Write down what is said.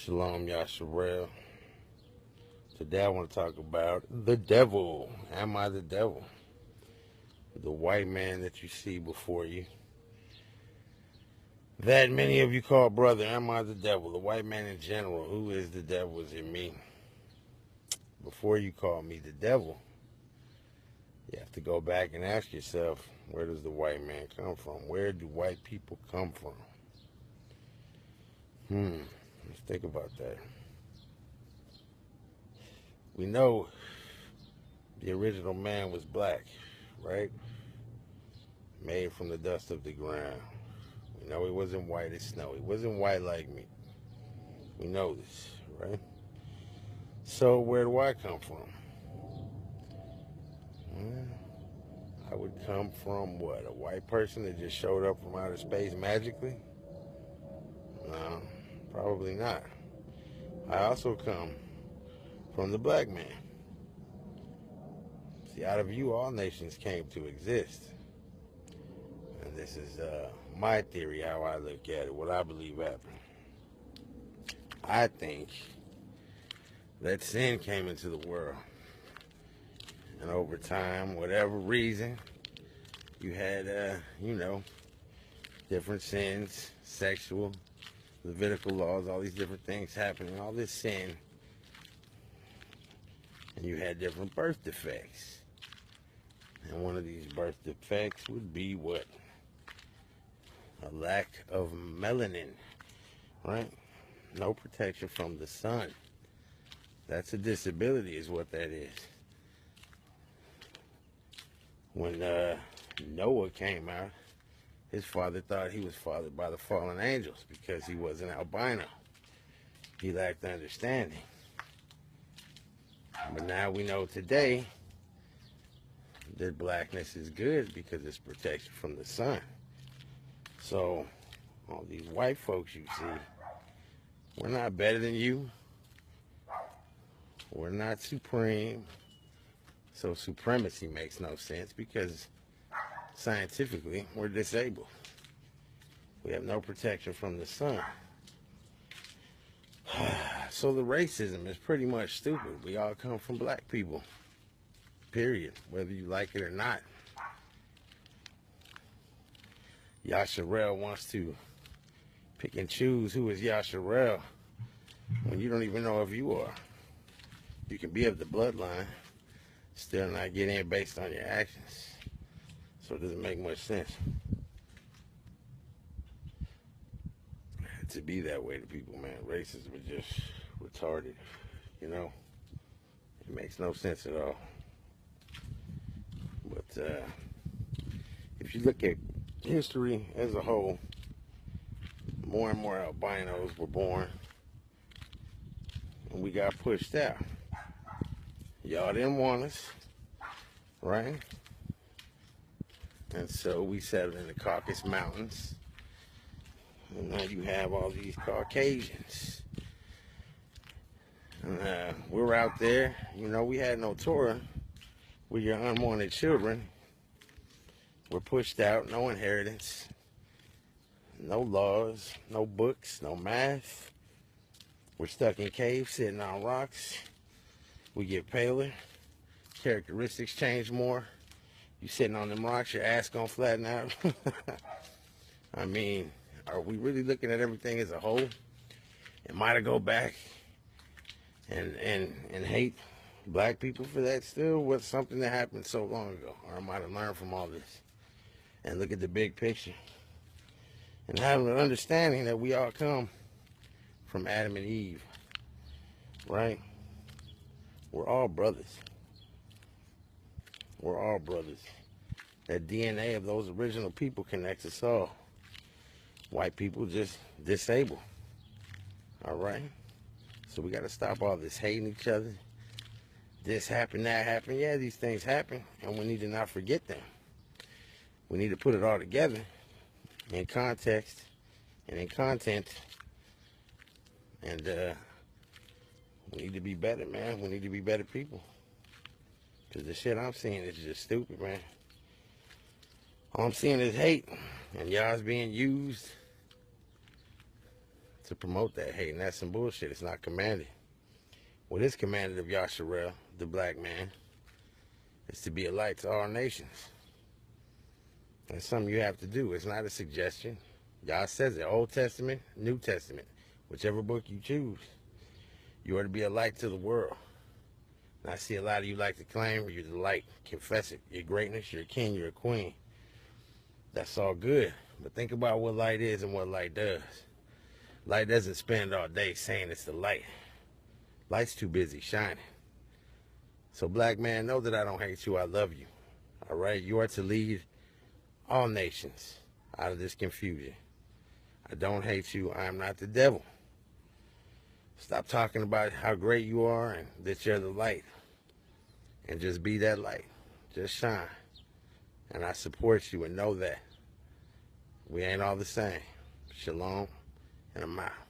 Shalom Yasharel. Today I want to talk about the devil. Am I the devil? The white man that you see before you, that many of you call brother. Am I the devil? The white man in general. Who is the devil? Is it me? Before you call me the devil, you have to go back and ask yourself, where does the white man come from? Where do white people come from? Let's think about that. We know the original man was black, right? Made from the dust of the ground. We know he wasn't white as snow. He wasn't white like me. We know this, right? So where do I come from? I would come from what? A white person that just showed up from outer space magically? No, probably not. I also come from the black man. See, out of you, all nations came to exist. And this is my theory, how I look at it, what I believe happened. I think that sin came into the world. And over time, whatever reason, you had, different sins, sexual, Levitical laws, all these different things happening, all this sin. And you had different birth defects. And one of these birth defects would be what? A lack of melanin, right? No protection from the sun. That's a disability is what that is. When Noah came out, his father thought he was fathered by the fallen angels because he was an albino. He lacked understanding. But now we know today that blackness is good because it's protection from the sun. So all these white folks you see, we're not better than you. We're not supreme. So supremacy makes no sense because scientifically we're disabled. We have no protection from the sun. So the racism is pretty much stupid. We all come from black people. Period. Whether you like it or not. Yasharel wants to pick and choose who is Yasharel when you don't even know if you are. You can be of the bloodline, still not get in based on your actions. So it doesn't make much sense to be that way to people, man. Racism is just retarded, you know? It makes no sense at all. But if you look at history as a whole, more and more albinos were born, and we got pushed out. Y'all didn't want us, right? And so we settled in the Caucasus Mountains, and now you have all these Caucasians. And we're out there, we had no Torah. We're your unwanted children. We're pushed out, no inheritance, no laws, no books, no math. We're stuck in caves, sitting on rocks. We get paler. Characteristics change more. You sitting on them rocks, your ass gonna flatten out. I mean, are we really looking at everything as a whole? Am I to go back and hate black people for that still? What's something that happened so long ago? Or am I to learn from all this and look at the big picture and have an understanding that we all come from Adam and Eve, right? We're all brothers. We're all brothers. That DNA of those original people connects us all. White people just disabled. All right? So we got to stop all this hating each other. This happened, that happened. Yeah, these things happen, and we need to not forget them. We need to put it all together in context and in content. And we need to be better, man. We need to be better people. Because the shit I'm seeing is just stupid, man. All I'm seeing is hate. And y'all's being used to promote that hate, and that's some bullshit. It's not commanded. What is commanded of Yasharel, the black man, is to be a light to all nations. That's something you have to do. It's not a suggestion. Yah says it, Old Testament, New Testament, whichever book you choose. You are to be a light to the world. And I see a lot of you like to claim you're the light. Confess it. Your greatness, you're a king, you're a queen. That's all good. But think about what light is and what light does. Light doesn't spend all day saying it's the light. Light's too busy shining. So black man, know that I don't hate you. I love you. All right? You are to lead all nations out of this confusion. I don't hate you. I am not the devil. Stop talking about how great you are and that you're the light. And just be that light. Just shine. And I support you and know that. We ain't all the same. Shalom, and I'm out.